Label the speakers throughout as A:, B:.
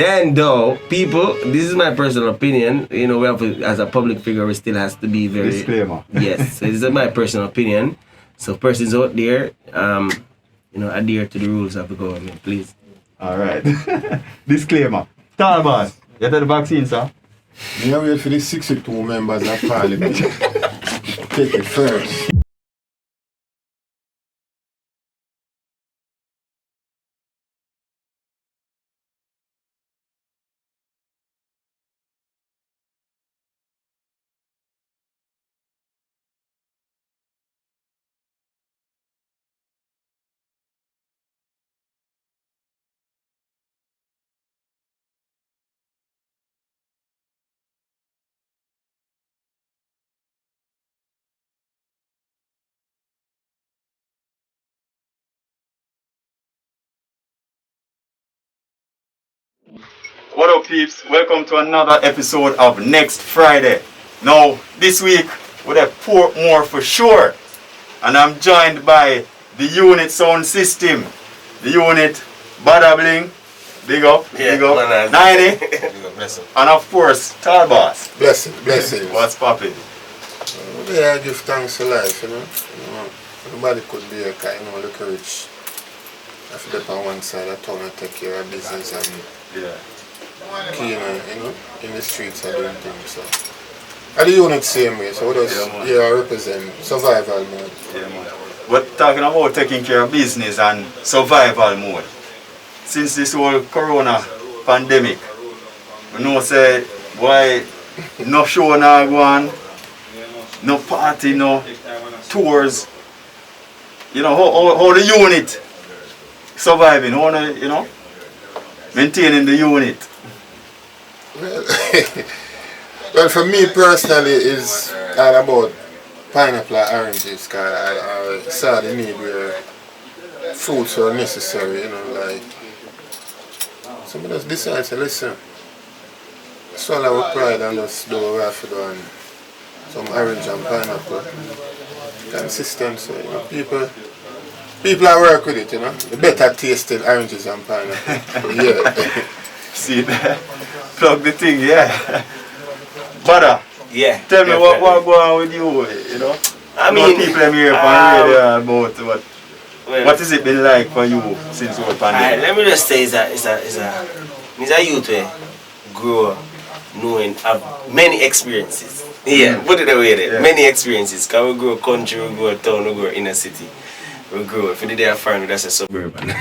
A: Then though, people, this is my personal opinion. You know, we have to, as a public figure, we still has to be very
B: disclaimer.
A: Yes, so this is my personal opinion. So persons out there, you know, adhere to the rules of the government, please.
B: Alright. Disclaimer. Tall boss, you had the vaccine, sir?
C: Me wait for the 62 members of parliament. Take it first.
B: What up, peeps? Welcome to another episode of Next Friday. Now, this week, we have four more for sure. And I'm joined by the unit sound system. The unit, Bada Bling, big up, 90. And of course, Tall Boss.
C: Blessings.
B: What's popping?
C: I give thanks to life, you know. Everybody could be a kind, you know, look rich. I feel on one side of town and take care of business and keen, you know, in the streets and doing things. So. And the unit same way, so what does I represent survival mode.
B: Yeah, man. We're talking about taking care of business and survival mode. Since this whole corona pandemic, we know say why no show now go on, no party, no tours. You know, how the unit surviving, how the, you know, maintaining the unit.
C: Well, for me personally, it's all about pineapple and oranges, because I saw the need where fruits are necessary, you know, like somebody just decides to listen, swallow with pride and just do what we have to do, and some orange and pineapple. Consistency, you know, people that work with it, you know, the better tasting oranges and pineapple. Yeah.
B: See that? Plug the thing, yeah. Butter.
A: Yeah.
B: Tell me what go on with you know?
A: I mean,
B: people are here on radio about what has it been like for you since the pandemic?
A: Let me just say, it's a youth who grow knowing have many experiences. Yeah, put it away there. Yeah. Many experiences. Because we grow country, we grow town, we grow inner city. We grow, if you did farm, that's a suburban.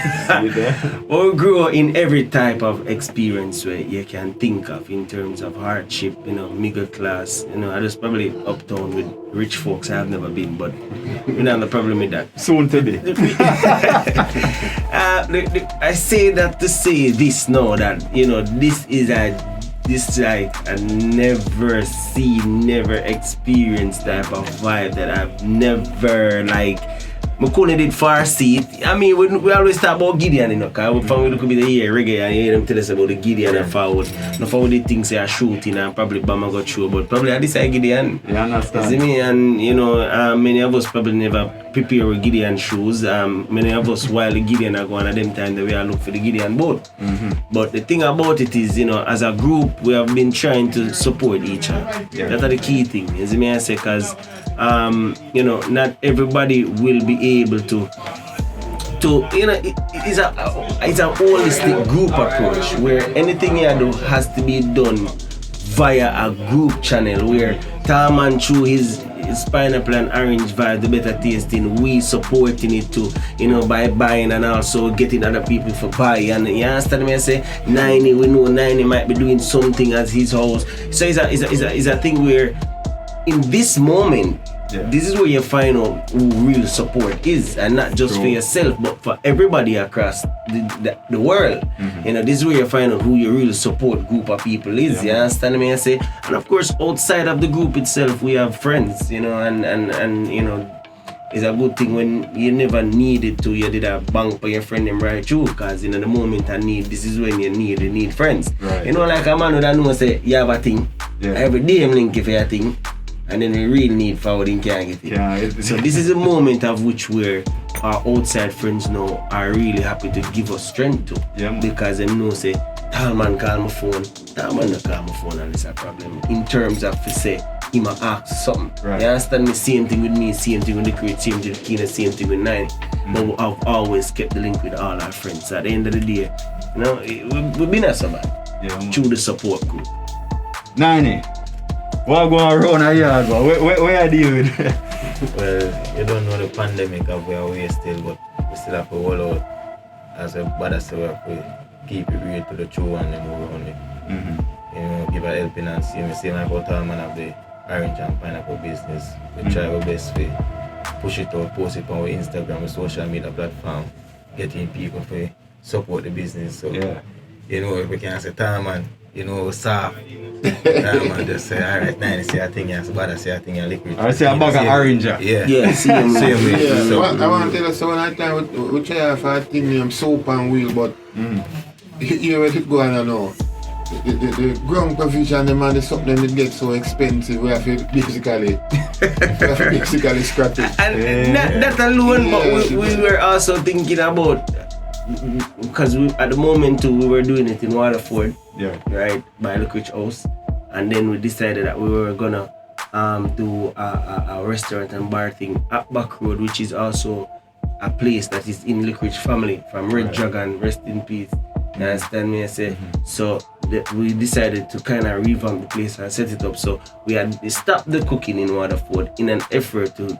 A: We grow in every type of experience where you can think of in terms of hardship, you know, middle class. You know, I just probably uptown with rich folks. I have never been, but we don't have a problem with that.
B: Soon to be.
A: I say that to say this now, that, you know, this is like a never seen, never experienced type of vibe that I've never like. I couldn't did far seat. I mean, we always talk about Gideon, you know, because we found we look a bit here reggae and you hear them tell us about the Gideon and forward. Now forward the things they are shooting and probably Bama got through, but probably at this side Gideon.
B: You understand?
A: You see me? And you know, many of us probably never prepare with Gideon shoes. Many of us while the Gideon are going at them time that we are look for the Gideon boat. But the thing about it is, you know, as a group we have been trying to support each other. Yeah. That's the key thing. You see me? I say, because you know, not everybody will be able to you know, it's a holistic group approach where anything you do has to be done via a group channel where Tarman through his pineapple and orange vibe, the better tasting, we supporting it too, you know, by buying and also getting other people for buy. And you understand me? I say 90, we know 90 might be doing something at his house. So it's a thing where in this moment, this is where you find out who real support is, and not just for yourself, but for everybody across the world. You know, this is where you find out who your real support group of people is. You understand me? I say, and of course, outside of the group itself, we have friends. You know, and you know, it's a good thing when you never needed to. You did a bank for your friend them right through, because in the moment I need, this is when you need friends. Right. You know, like a man who knows say you have a thing. Every day I'm linking for your thing. And then we really need forward and can't get it. So this is a moment of which where our outside friends now are really happy to give us strength to. Because they know say Talman call my phone. Talman not call my phone, and it's a problem. In terms of, say, he might ask something.
B: Right.
A: You understand me? Same thing with me, same thing with the crate, same thing with Teino, same thing with 90. But I've always kept the link with all our friends. At the end of the day, you know, we've been at so bad.
B: Yeah,
A: Through the support group.
B: 90. What going around a yard, bro? Where are you with?
D: Well, you don't know the pandemic of where we are still, but we still have to hold out as a bad so we have to keep it real to the true and then move on it. You know, give a helping and see me. Same like what man of the orange and pineapple business. We try our best to push it out, post it on our Instagram, social media platform, getting people to support the business. So, you know, if we can say, man, you know, soft. Man just say, alright, 90 say I think you're so bad, I say I think you're liquid.
B: I say a bag of orange.
A: Yeah, same way.
C: Yeah,
A: So,
C: I want to tell you, so when I time we try for a thing named soap and wheel, but here where it going on now. The ground provision, the man, is something that gets so expensive. We have to basically scrap it.
A: and that alone, but we were also thinking about, because at the moment too, we were doing it in Waterford, right, by the Rich House, and then we decided that we were gonna do a restaurant and bar thing at Back Road, which is also a place that is in Liquid family from Red Dragon, rest in peace. You understand me? I say so. We decided to kind of revamp the place and set it up. So we had stopped the cooking in Waterford in an effort to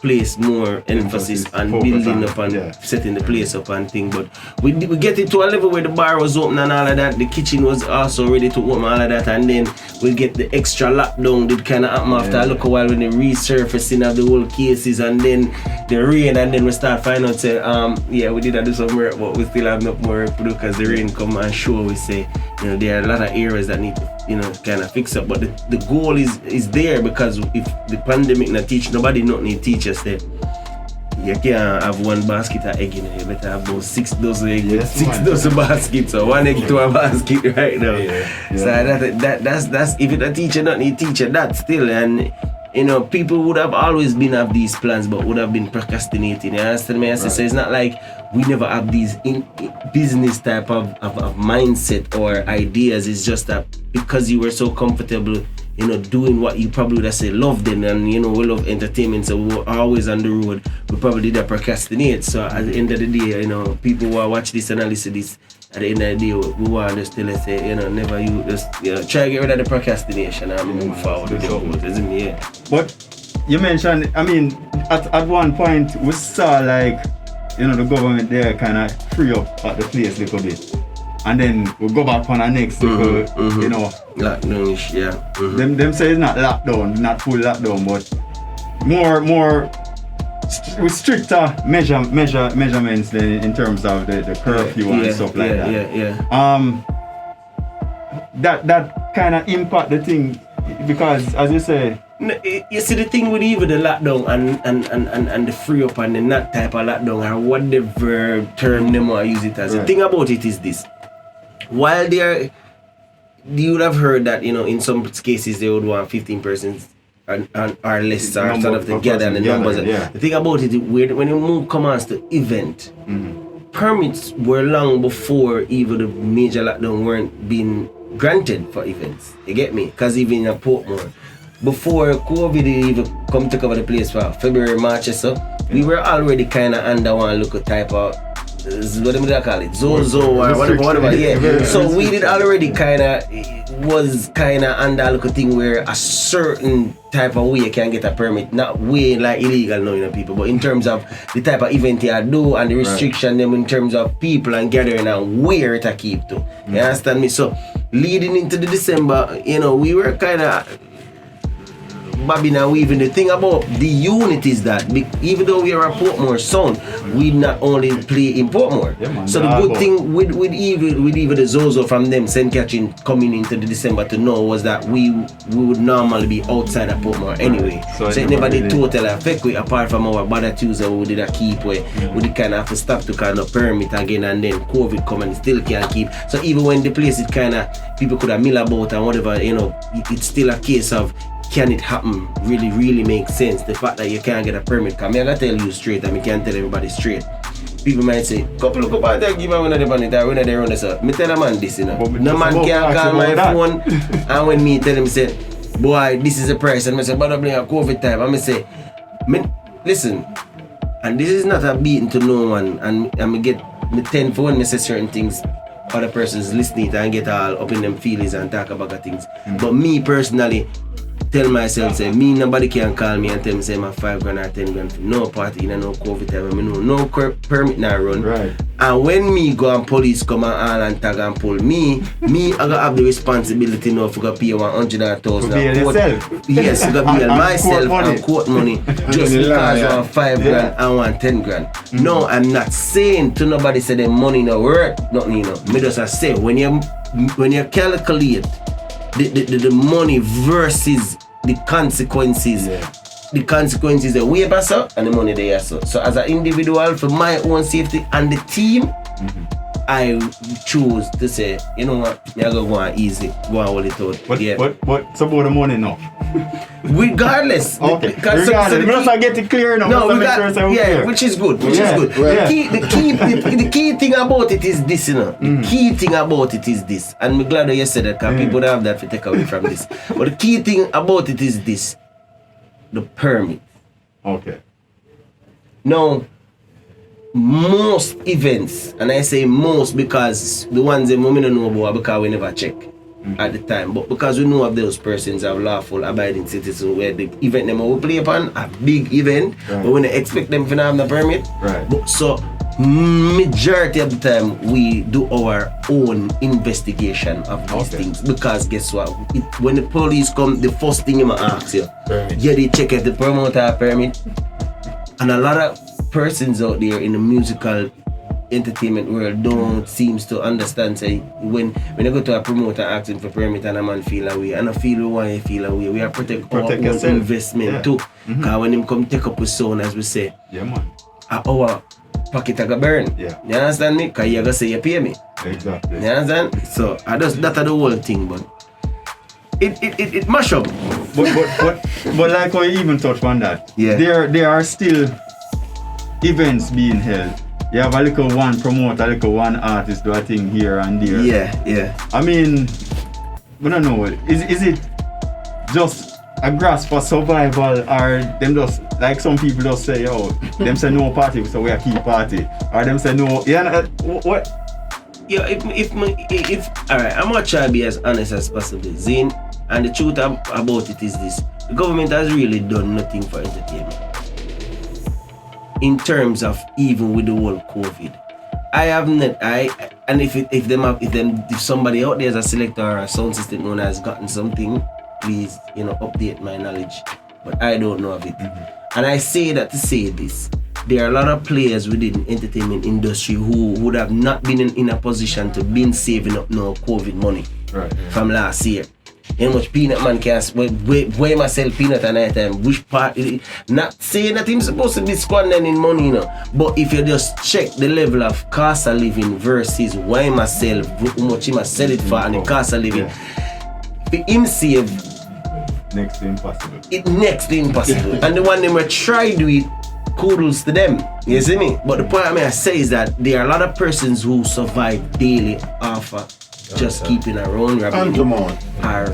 A: place more emphasis on building up and setting the place up and thing. But we get it to a level where the bar was open and all of that. The kitchen was also ready to open all of that, and then we get the extra lockdown did kind of happen after a little while when the resurfacing of the whole cases, and then the rain, and then we start finding out say we did do some work, but we still have not more work to do because the rain come and show. We say, you know, there are a lot of areas that need to, you know, kind of fix up, but the goal is there, because if the pandemic not teach nobody, not need teachers there. You can't have one basket of egg in it. You better have about 6 dozen eggs, 6 dozen baskets, or 1 egg to a basket right now. So that's if it's a teacher, not need teacher, that still. And you know, people would have always been have these plans, but would have been procrastinating. You understand me? So it's not like we never have these business type of mindset or ideas. It's just that because you were so comfortable, you know, doing what you probably would have said loved it, and you know, we love entertainment, so we were always on the road. We probably did procrastinate. So at the end of the day, you know, people who watch this and listen to this, at the end of the day, we want to still say, you know, never you just, you know, try to get rid of the procrastination and move forward with the goals, isn't it? Yeah.
B: But you mentioned, I mean, at one point we saw like, you know, the government there kind of free up at the place a little bit, and then we go back on our next you know, lockdown. Them say it's not lockdown, not full lockdown, but more with stricter measurements than in terms of the curfew and stuff like that. That kind of impact the thing, because as you say,
A: you see the thing with even the lockdown and the free up and the not type of lockdown or whatever term they want to use it as. The thing about it is this: while you would have heard that, you know, in some cases they would want 15 persons or less or sort of together and the numbers. The thing about it, when you move commands to event, permits were long before even the major lockdown weren't being granted for events. You get me? Because even in Portmore, before COVID even come to cover the place for February, March or so, we were already kind of under one local type of, what do they call it? Zozo or whatever. So we did already was under a local thing where a certain type of way you can get a permit, not way like illegal now, you know, people, but in terms of the type of event you do and the restriction them in terms of people and gathering and where it keep to. You understand me? So leading into the December, you know, we were kind of bobbing and weaving. The thing about the unit is that even though we are a Portmore sound, we not only play in Portmore. So the good thing with even the Zozo from them St. Catherine coming into the December to know was that we would normally be outside of Portmore anyway. So it never did totally affect we, apart from our Bada Tuesday we did a keep where we did kind of have to stop to kind of permit again, and then COVID come and still can't keep. So even when the place it kind of people could have mill about and whatever, you know, it's still a case of can it happen really makes sense. The fact that you can't get a permit, because I gotta tell you straight and I can't tell everybody straight. people might say, couple look up at that, give me one of them on it, or one of them on this. Me tell a man this, you know.
B: But
A: No man can call my phone, and when me tell him, say, boy, this is the price, and I say, but I'm a COVID time, and I say, listen, and this is not a beating to no one, and I get me 10 for when I say certain things, other persons listening and get all up in them feelings and talk about the things. But me personally, tell myself, say, me nobody can call me and tell me, say, my 5 grand or 10 grand for no party in no COVID time, I know no permit now run.
B: Right.
A: And when me go and police come and all and tag and pull me I gotta have the responsibility now for go pay 100,000 yes, I gotta bail myself and court money just because of 5 grand and 10 grand. No, I'm not saying to nobody say the money no worth, nothing, you know. Me just say when you calculate the money versus the consequences. The consequences are way better and the money they are so. So as an individual, for my own safety and the team, I choose to say, you know what, I gotta go on easy, go on hold it out.
B: But it's about the money now.
A: Regardless.
B: Okay. Regardless. We must get it clear now.
A: No, we got,
B: clear.
A: which is good. Which is good.
B: Yeah.
A: The key thing about it is this, you know. The key thing about it is this. And I'm glad that you said that, because people don't have that to take away from this. But the key thing about it is this. The permit.
B: Okay.
A: Now, most events, and I say most because the ones that we don't know about because we never check at the time, but because we know of those persons are lawful abiding citizens where the event them will play upon, a big event, but we don't expect them to have the permit.
B: Right.
A: But so majority of the time we do our own investigation of these things, because guess what? When the police come, the first thing you ask you, they check if the promoter permit. And a lot of persons out there in the musical entertainment world don't seems to understand, say, when you go to a promoter asking for permit and a man feel away, and I feel why you feel away, we are protect our own investment too. Because when him come take up with sound, as we say, our pocket I go burn. You understand me? Because you go say you pay me.
B: Exactly.
A: You understand? So that's the whole thing, but it mash up.
B: But like how you even touched on that, there are still events being held. You have a little one promoter, a little one artist do a thing here and there.
A: Yeah.
B: I mean, I don't know, is it just a grasp for survival, or them just, like some people just say, yo, them say no party, so we are keep party, or them say no, what?
A: Yeah, if alright, I'm gonna try to be as honest as possible, Zane, and the truth about it is this: the government has really done nothing for entertainment. In terms of even with the whole COVID, if somebody out there as a selector or a sound system owner has gotten something, please, update my knowledge. But I don't know of it. And I say that to say this: there are a lot of players within the entertainment industry who would have not been in a position to been saving up no COVID money from last year. How much peanut man can where myself peanut at night time, which part, not saying that he's supposed to be squandering money, but if you just check the level of cost of living versus why myself, how much he must sell it for, and the cost of living, for him save
B: next to impossible.
A: And the one them were try do it, kudos to them, you see me? But the point I say is that there are a lot of persons who survive daily off just keeping a round robin or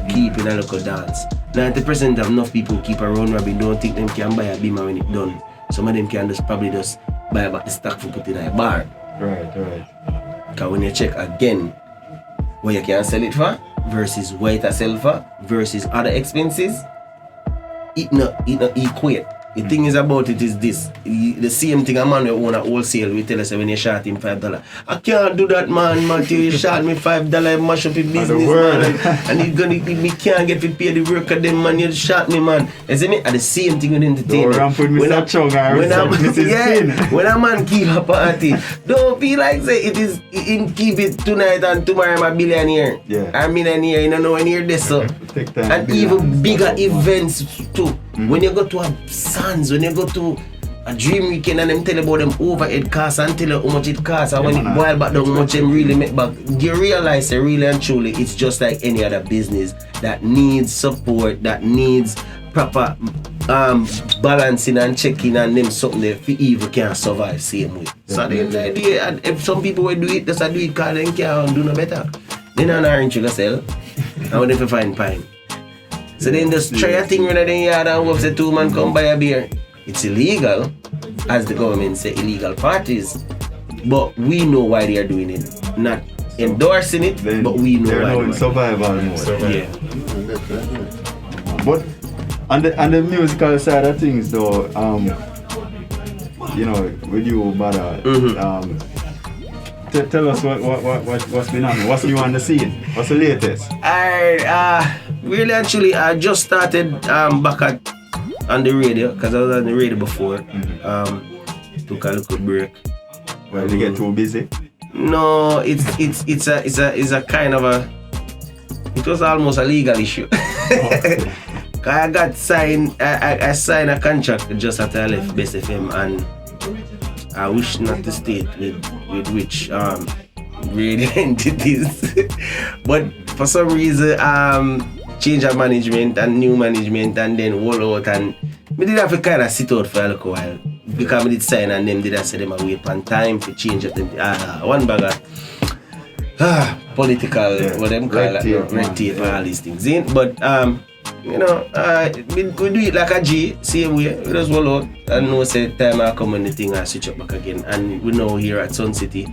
A: keeping a local dance. 90% of enough people who keep a round robin don't think them can buy a beamer when it's done. Some of them can probably just buy about the stock for put in a bar.
B: Right.
A: Because when you check again what you can sell it for versus what it sell for versus other expenses, it not equate. The thing is about it is this: the same thing a man who own a wholesale will tell us when you shot him $5. I can't do that, man. Till you shot me $5, mash up your business, man. And he can't get to pay the work of them, man. You shot me, man. You see me? And the same thing with entertainment. When a man keep a party, don't feel like say it is him keep it tonight and tomorrow I'm a billionaire. I'm a millionaire. You don't know when you're this, so. And even bigger events too. When you go to a Sands, when you go to a Dream Weekend and them tell you about them overhead costs and tell you how much it costs, and when it boil back down how much them really make back, you realize that really and truly it's just like any other business that needs support, that needs proper balancing and checking and them something that for evil can't survive same way. So the idea, and if some people will do it, just do it because they can't do no better. They don't orange sugar sell. I want them to find pine. So then just try a thing rather than yard and go say 2 man come buy a beer. It's illegal, as the government say, illegal parties. But we know why they are doing it. Not endorsing it, but we know why.
B: They're survival mode.
A: Yeah.
B: But on the musical side of things though, you know, with you, Bada, tell us what's been on. What's new on the scene? What's the latest?
A: Really actually I just started back on the radio because I was on the radio before. Took a little break.
B: Well, you get too busy?
A: No, it's a kind of a. It was almost a legal issue. I got signed. I signed a contract just after I left Best FM, and I wish not to state with which radio entities, but for some reason change of management and new management and then roll out, and we did have to kind of sit out for a little while because we did sign and them did say them a wait on time to change up them one bag of political what them call it, red tape and all these things. But you know, we do it like a G, same way. We just roll out and know say time I come when the thing I switch up back again. And we know here at Sun City,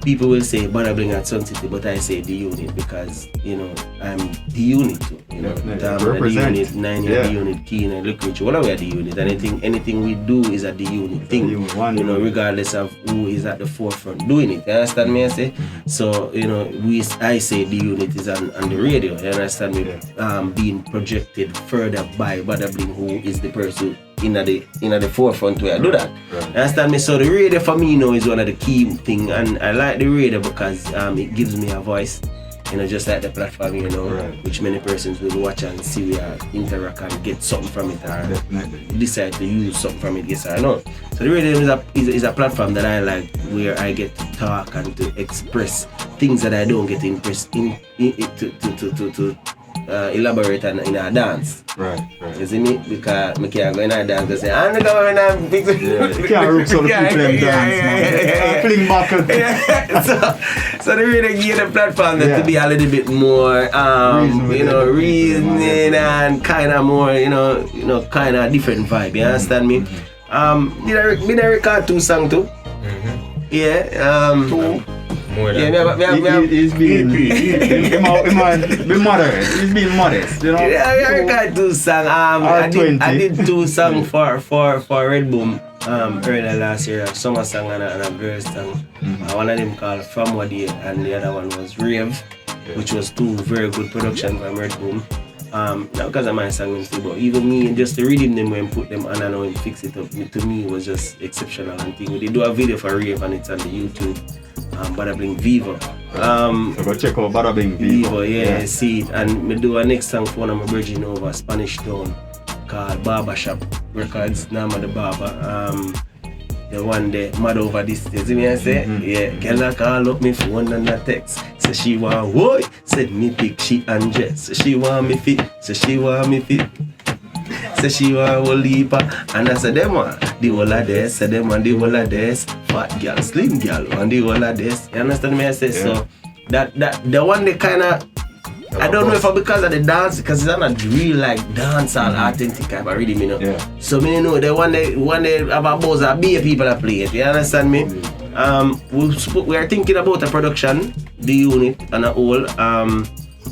A: people will say Bada Bling at Sun City, but I say the unit because you know I'm the unit too. You know, the unit, 9 year the unit, Teino, look rich, whatever we are the unit. Anything we do is at the unit thing. You know, regardless of who is at the forefront doing it. You understand me? I say so. You know, I say the unit is on the radio. You understand me? Being projected further by Bada Bling, who is the person in the forefront where I do that. Right. Understand me? So the radio for me now is one of the key thing, and I like the radio because it gives me a voice. You know, just like the platform, you know, which many persons will watch and see we interact and get something from it, or decide to use something from it. Yes or no. So the radio is a platform that I like, where I get to talk and to express things that I don't get to elaborate in a dance.
B: Right.
A: You see me? Because I can't go in a dance and say, I'm the government and fix it.
B: You can't root so the people them dance, man. Fling back.
A: So they really give the platform that to be a little bit more, reasoning and kind of more, you know, kind of different vibe. You understand me? Did I record 2 songs too? Yeah. 2.
D: More than
B: he's being modest. He's being modest, you know.
A: I got 2 songs. I did 2 songs for Red Boom earlier last year. A summer song and a girl song. One of them called From What Day, and the other one was Rave, which was 2 very good production from Red Boom. Not because of my song too, but even me, just to reading them when put them on and how him fix it up, to me was just exceptional and thing. They do a video for Rave and it's on the YouTube. Bada Bling Viva.
B: So go check out Bada Bling Viva.
A: Yeah, see it. And me do a next song for one of my bridging over Spanish Town called Barbershop Records, Nama the Barber. The one day, mad over this, you see me I say? Yeah, girl call up me phone and a text. Say she want boy, said me pick she and dress. Say she want me fit, say she want me fit. Say she want whole heap, and I said them one, the whole of this, say them one the whole of this. Fat girl, slim girl, and the whole of this. You understand me I say? So that the one they kinda, I don't know if it's because of the dance, because it's not real like dancehall authentic type of rhythm, you know. Yeah. So me know the one they have a buzz of be people that play it. You understand me? We are thinking about a production, the unit and a whole,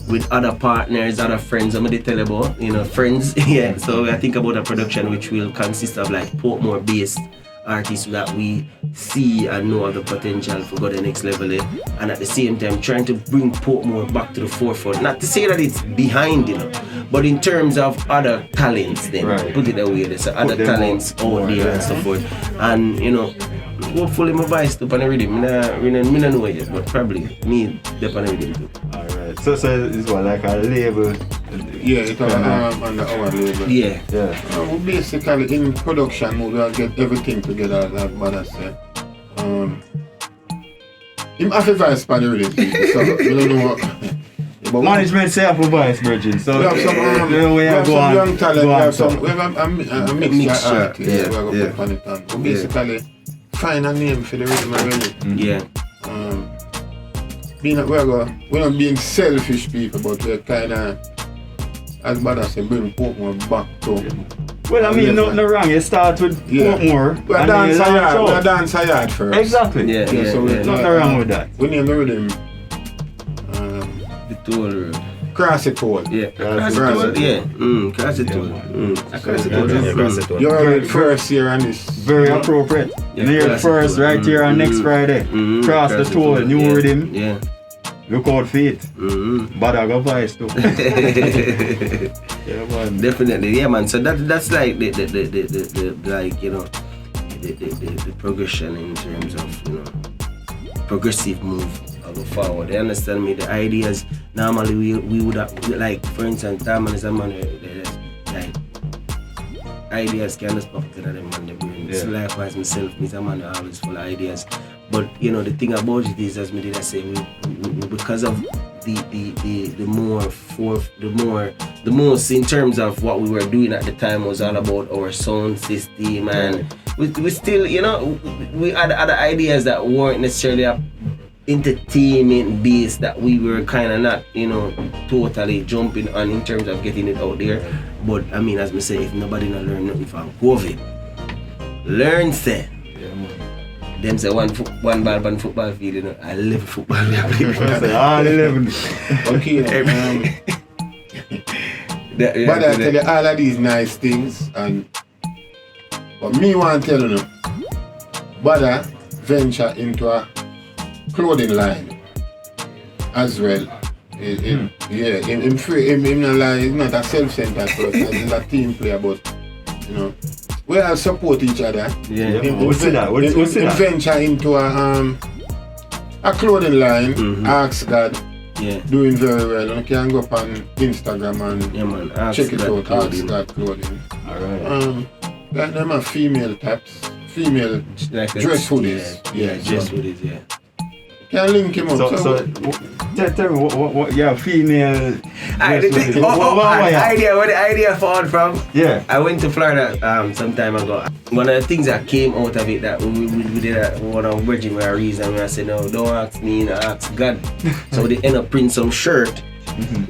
A: with other partners, other friends. I'm gonna tell you about, you know, friends. Yeah. So we are thinking about a production which will consist of like Portmore based artists that we see and know of the potential for go the next level, and at the same time trying to bring Portmore back to the forefront. Not to say that it's behind, you know, but in terms of other talents, then put it away. There's other talents out there and so forth, and you know, hopefully my voice up on the rhythm. We don't know yet, but probably me up on the rhythm too.
B: Alright, so it's what, like a label?
C: Yeah, it's on the our label.
A: Yeah.
C: We basically in production mode, we'll get everything together, like Bada said. Him have advice for the rhythm people, so we don't know what, But
E: management say for vice, Virgin. So
C: we have some,
E: we have some
C: young talent. We have
E: some.
C: We have a mixture artist.
A: Yeah,
C: We have a put on it on. We basically find a name for the rhythm already.
A: Yeah.
C: We're not being selfish people, but we're kind of, as bad as say, bring Portmore back to.
E: Well, I mean, nothing wrong. You start with Portmore.
C: We're dance a yard first.
E: Exactly.
A: Yeah.
C: So
E: Nothing wrong with that.
C: We name the rhythm.
A: The toll road.
C: Cross it toll.
A: Yeah. Cross it toll. Yeah. Cross it toll. Cross it toll.
C: You're first year on this.
E: Very appropriate. You're first right here on next Friday. Cross the toll, new rhythm.
A: Yeah.
E: Look out for it. But I got vice too.
A: Yeah, man. Definitely, yeah, man. So that's like the like, you know, the progression in terms of, you know, progressive move go forward. You understand me? The ideas normally we would have, like, for instance, Diamond is a man like ideas can just pop to them on the brain. So likewise myself, me a man always full of ideas. But you know the thing about it is, as me did I say, we because of the most in terms of what we were doing at the time was all about our sound system, and we still, you know, we had other ideas that weren't necessarily entertainment based, that we were kind of not, you know, totally jumping on in terms of getting it out there. But I mean, as me say, if nobody not learn nothing from COVID, learn say. Them say one ball on football field, you know, 11 football field.
E: All 11.
C: Okay. But I tell you all of these nice things, and but me want to tell you, Bada venture into a clothing line as well. Him not like, he's not a self-centered person, he's a team player, but you know, we all support each other.
E: What's that?
C: Venture into a clothing line, Ask God. Doing very well. You can go up on Instagram and check it out. Ask God Clothing.
E: Alright.
C: Like them are female tops, female like dress hoodies.
A: Dress hoodies,
C: Can link him up.
E: So tell me what your female
A: where the idea fall from?
E: Yeah.
A: I went to Florida some time ago. One of the things that came out of it, that we did one of Virgin were a reason where I said, no, don't ask me, ask God. So they end up printing some shirt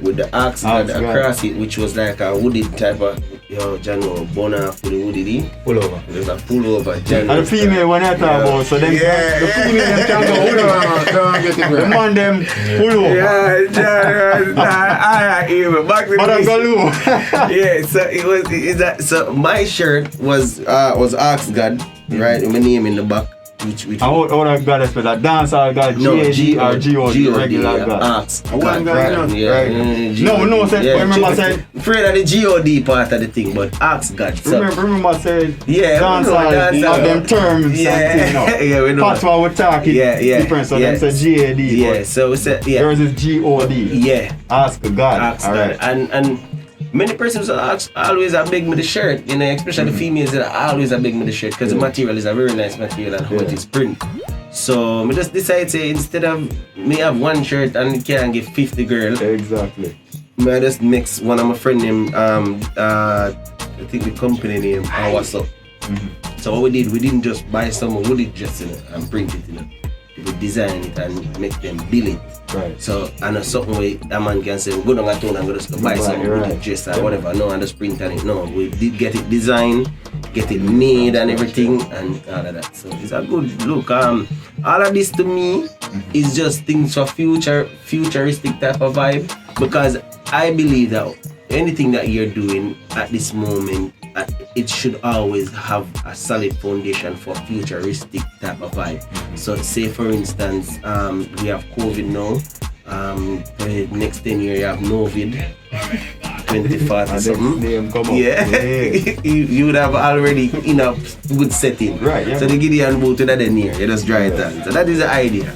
A: with the ask God across it, which was like a wooded type of, Jano, Bona for the wooded.
E: Pullover.
A: There's a pullover. Jano.
E: And the female when I talk about, so them the female them can go pullover. The man them pullover.
A: I hear back to
E: but I'm gonna
A: so it was so my shirt was Ask God, right? My name in the back. Which
E: how that God is for that dance or God G-A-D or G-O-D, regular God.
A: Ask
C: God, right?
E: No, remember saying
A: afraid of the G-O-D part of the thing, but Ask God. So
E: remember saying
A: dance
E: or them terms and thing.
A: We know.
E: Patois we talk it different, so them say G-A-D.
A: Yeah, so we said
E: there is G-O-D.
A: Yeah.
E: Ask God.
A: Ask God. And many persons always beg me the shirt, you know, especially the females that always beg me the shirt, because the material is a very nice material and how it is print. So I just decided, say, instead of me have one shirt and it can give 50 girls.
E: Exactly.
A: I just mix one of my friend named I think the company name What's Up. So what we didn't just buy some wood dress in it and print it, you know. We design it and make them bill it.
E: Right.
A: So I know something way that man can say, go down a town and go just buy some wood dress or whatever. No, and just print on it. No, we did get it designed, get it made and everything and all of that. So it's a good look. All of this to me is just things for futuristic type of vibe, because I believe that anything that you're doing at this moment, it should always have a solid foundation for futuristic type of vibe. So say for instance, we have COVID now, for the next 10 years you have Novid, 2040 something. You would have already in a good setting.
E: Right, yeah.
A: So the Gideon boat to that near, you just dry it on. So that is the idea,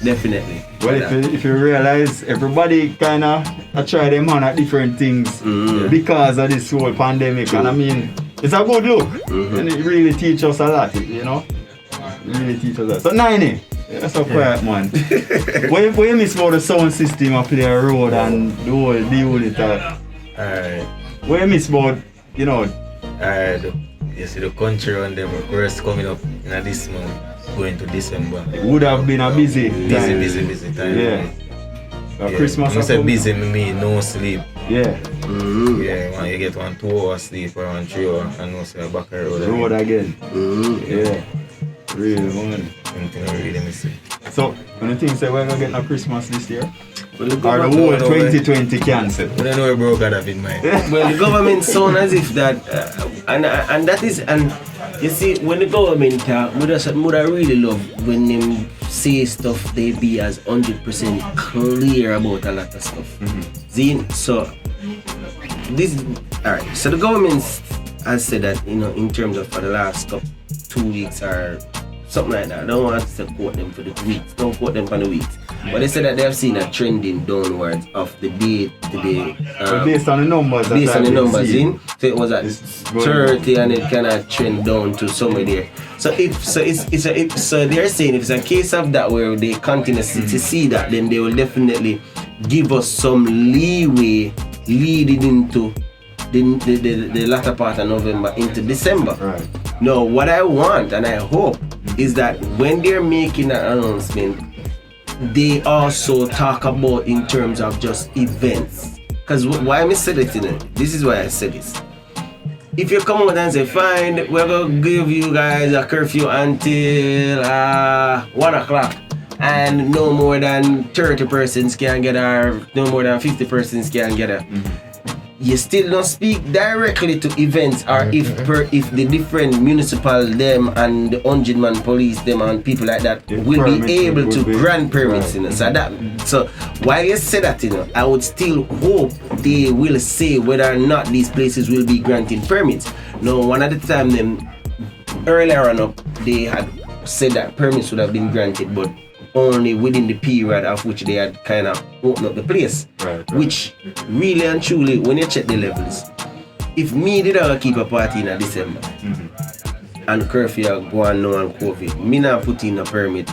A: definitely.
E: Well, if you realize everybody kind of try them on at different things because of this whole pandemic, and I mean, it's a good look, and it really teaches us a lot, you know. It really teaches us. So 90, That's so quiet, man. What you miss about the sound system up there road and the whole deal with it?
D: Alright.
E: What you miss about, you know?
D: Alright. You see the country on them rest coming up in this month, going to December.
E: It would have been a busy time.
D: Busy time.
E: Yeah. Christmas.
D: You say busy, me no sleep.
E: Yeah.
D: Mm-hmm. Yeah, when you get 1 2 hours sleep or 1 3 hours and no say back on the
E: road again.
A: Mm-hmm.
E: Yeah. Really, man.
D: Something I really miss it.
E: So, when you think say we're gonna get a Christmas this year?
A: Well, the
E: or the whole 2020 cancelled?
D: We don't know where bro got that in mind.
A: Well, the government sound as if that, and that is, and you see, when the government talk, would I really love when them say stuff, they be as 100% clear about a lot of stuff. Mm-hmm. So this, alright. So the government has said that, you know, in terms of for the last 2 weeks or something like that. I don't want to quote them for the weeks. Don't quote them for the weeks. But they said that they have seen a trending downwards of the day to day.
E: Based on the numbers.
A: Based on the numbers, so it was at 30 and it kind of trend down to somewhere there. So so they're saying if it's a case of that where they continue to see that, then they will definitely give us some leeway leading into the latter part of November into December.
E: Right.
A: Now, what I want and I hope is that when they're making an announcement, they also talk about in terms of just events. Because why I said it, this is why I said this. If you come out and say, fine, we're going to give you guys a curfew until 1 o'clock and no more than 30 persons can get her, no more than 50 persons can get her. You still don't speak directly to events, or if the different municipal them and the 100-man police them and people like that will be able to grant permits. Right. So while you say that, I would still hope they will say whether or not these places will be granting permits. Now, one at the time, them earlier on up, they had said that permits would have been granted, but only within the period of which they had kind of opened up the place. Right. Which really and truly, when you check the levels, if me did keep a party in December and curfew go on now and COVID, me not put in a permit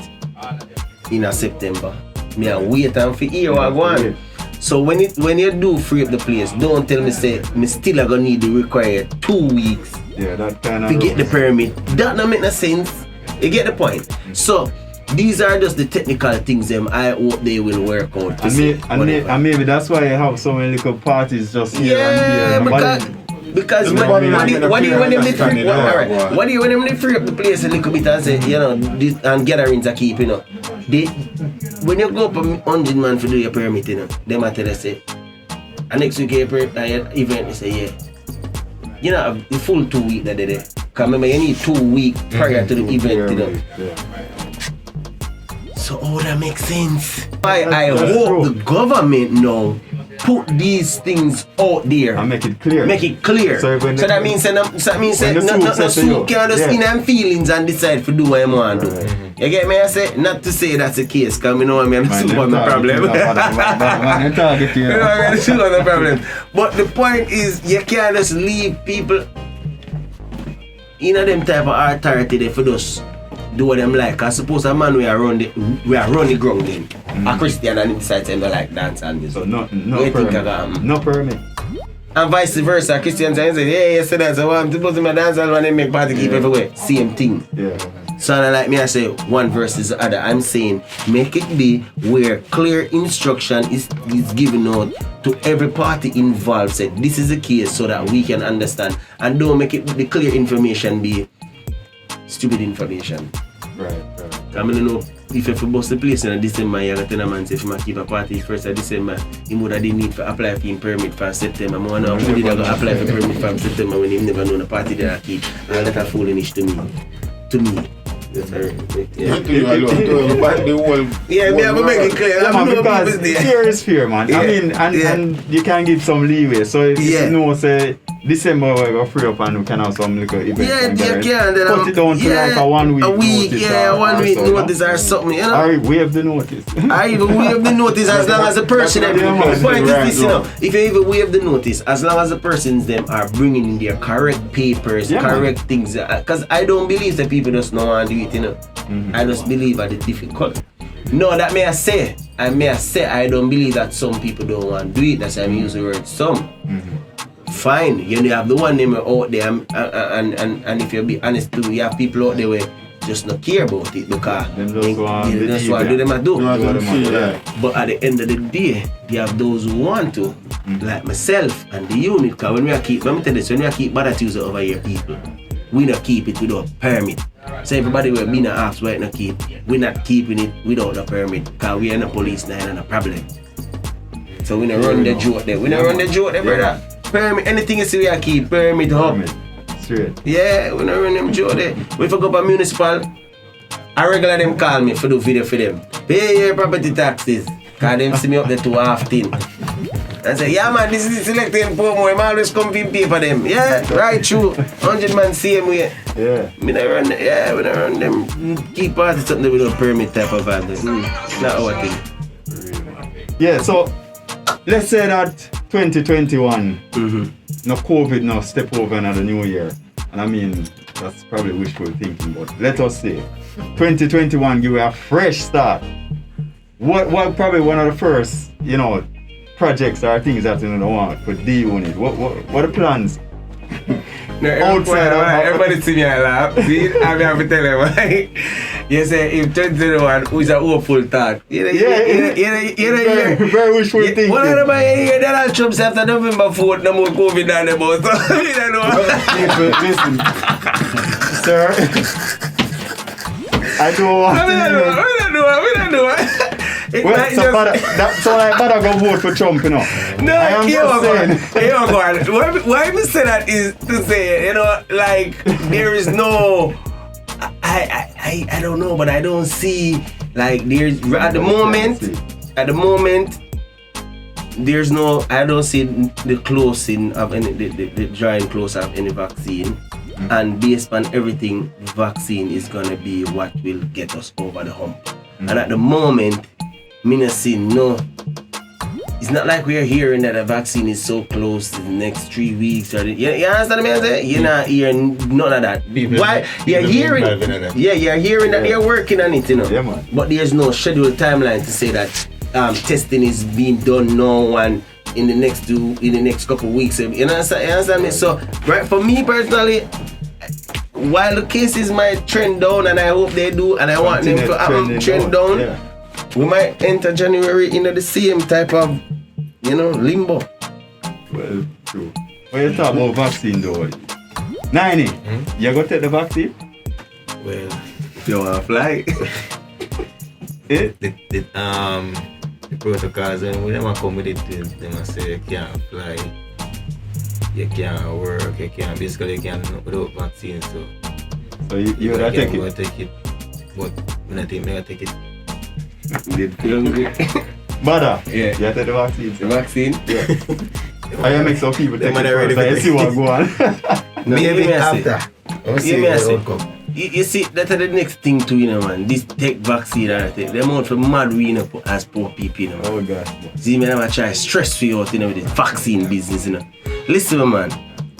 A: in September. Me a wait and for year or go on. So when you do free up the place, don't tell me say me still gonna need the required 2 weeks
E: that kind of
A: to get the permit. That don't make no sense. You get the point? So these are just the technical things I hope they will work out.
E: And maybe that's why I have so many little parties just here and here.
A: Because when they free up the place a little bit and say, this, and gatherings are keeping up. When you go up 100 man to do your permit, they might tell us say, and next week event, they say, the full 2 weeks that they there. Because remember, you need 2 weeks prior to the event, So that makes sense. I hope the government now put these things out there
E: and make it clear.
A: So that means no suit can just in them feelings and decide to do what I want to do. You get me? I say not to say that's the case, because I know I'm a super problem. But the point is, you can't just leave people in them type of authority there for those. Do what them like. I suppose a man we are run the ground then. A Christian and inside them like dance and music.
E: So no permit. No permit.
A: And vice versa. Christians and say, hey, yes, that's why I'm supposed to my dance and they make party keep everywhere. Same thing.
E: Yeah.
A: So like me, I say one versus the other. I'm saying make it be where clear instruction is given out to every party involved. Say this is the case so that we can understand, and don't make it the clear information be stupid information.
E: Right.
A: I mean, know if you bust the place in December, you got a man say if you keep a party first of December, he would have the need for apply for permit for September. I know who did apply for permit from September when he never know the party that I keep. And that's foolish to me. Yes, sir. Me have to make it clear.
E: Because fear is fear, man. I mean, and you can give some leeway. So if you know, say December we go free up and we can have some little events.
A: Yeah,
E: and
A: you
E: then
A: can. Then
E: cut it down to like a 1 week
A: a week,
E: notice.
A: yeah,
E: or
A: 1 week
E: so,
A: notice or something, you know.
E: Or waive the notice.
A: I even waive the notice as long as the person.
C: That's
A: The
C: right,
A: point is
C: right,
A: this, you know. If you even waive the notice, as long as the persons them are bringing in their correct papers,
E: Yeah,
A: correct things, because I don't believe that people just don't want to do it, you know. I just believe that it's difficult. No, that may I say. I don't believe that some people don't want to do it. That's why I'm using the word some. Fine, you have the one name out there, and if you be honest too, you have people out there where just not care about it because
E: Them just want
A: they
E: the
A: just want to do
E: event.
A: them a do.
C: You want to feel
E: Yeah.
C: that.
A: But at the end of the day, you have those who want to, like myself and the unit. Because when we keep, let me tell you this, when we keep bad Tuesday over here, people, we not keep it without permit. So everybody will be not asked why it not keep. We not keeping it without a permit because we are the police now and a problem. So we not run the joke there. We not run the joke there, brother. Permit, anything you see we are keep, permit up.
E: Permit. Straight.
A: Yeah, we not run them joke there. We for go up a municipal, I regular them call me for do video for them. Pay your property taxes. Cause them see me up there too often. I say, yeah man, this is selecting poor more. I always come in pay for them. Yeah, right true. 100 man same way.
E: Yeah.
A: We not run them keep party something without permit type of violence. Not our thing.
E: Yeah, so let's say that 2021, no COVID now step over another new year. And I mean, that's probably wishful thinking, but let us say 2021 give you a fresh start. What probably one of the first, projects or things that you don't want for the unit? What are the plans?
A: No,
E: Outside of-
A: everybody see me and laugh. See, I have to tell them, right? You say, if 2021 was a hopeful thought.
E: Very wishful thinking.
A: What are the Donald Trump say after November 4th, no more COVID down the boat. So, we don't know.
E: Listen, sir, I don't want
A: We don't know. It
E: Well,
A: might
E: so
A: just...
E: like better go vote for Trump, you know.
A: No,
E: I am just saying.
A: Why we say that is to say, like there is no, I don't know, but I don't see like there's at the moment there's no, I don't see the closing of any the drawing close of any vaccine, and based on everything, the vaccine is gonna be what will get us over the hump. And at the moment, me not see no. It's not like we're hearing that a vaccine is so close to the next 3 weeks or you understand what I'm saying? You're not hearing none of that. Why? You're hearing you're hearing that they're working on it,
E: Yeah, man.
A: But there's no scheduled timeline to say that testing is being done now and in the next couple of weeks. You understand me? So right, for me personally, while the cases might trend down, and I hope they do, and I want them to trend down, we might enter January in the same type of, limbo.
E: Well, true. When you talk about vaccine though, 90, you go take the vaccine?
D: Well,
A: If you want to fly.
D: the protocols, when they come with it, they say you can't fly, you can't work, you can't without vaccine.
E: So you gotta take it?
D: I take it, but when I think I take it.
A: Did feel hungry.
E: Brother,
A: Yeah.
E: you take the vaccine?
A: The vaccine?
E: Yeah. I make some people take it
D: man are ready
E: first,
D: for
E: I see what go on.
A: No,
D: Maybe
A: let me
D: after.
A: Let me ask you. You see, that's the next thing too, man. This take vaccine and everything. The amount for mad we as poor people, man.
E: Oh gosh.
A: See, me never try stress you out, with this vaccine business, Listen, man.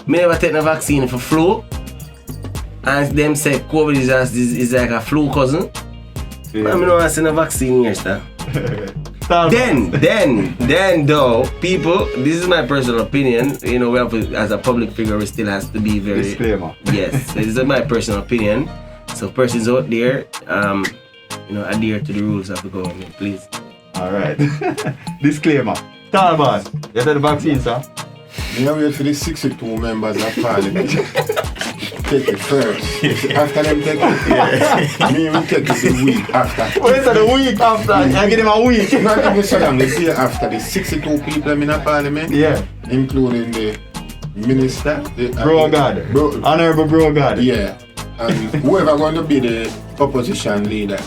A: Me never take the vaccine for flu. And them say COVID is like a flu cousin.
E: Yeah.
A: I mean, no, I send a vaccine here, sir. Then though, people, this is my personal opinion. We have to, as a public figure, we still has to be very
E: Disclaimer.
A: Yes, this is my personal opinion. So persons out there, adhere to the rules of the government, please.
E: Alright. Disclaimer. Talbot, you take the vaccine, sir?
C: Me wait for the 62 members of parliament. Take it first. After them take it, me will take it the week after.
E: Wait till the week after, I give him a week.
C: Not even so long, the day after the 62 people in the parliament,
E: Yeah.
C: including the minister,
E: Bro God. Honorable Bro God.
C: yeah, and whoever going to be the opposition leader.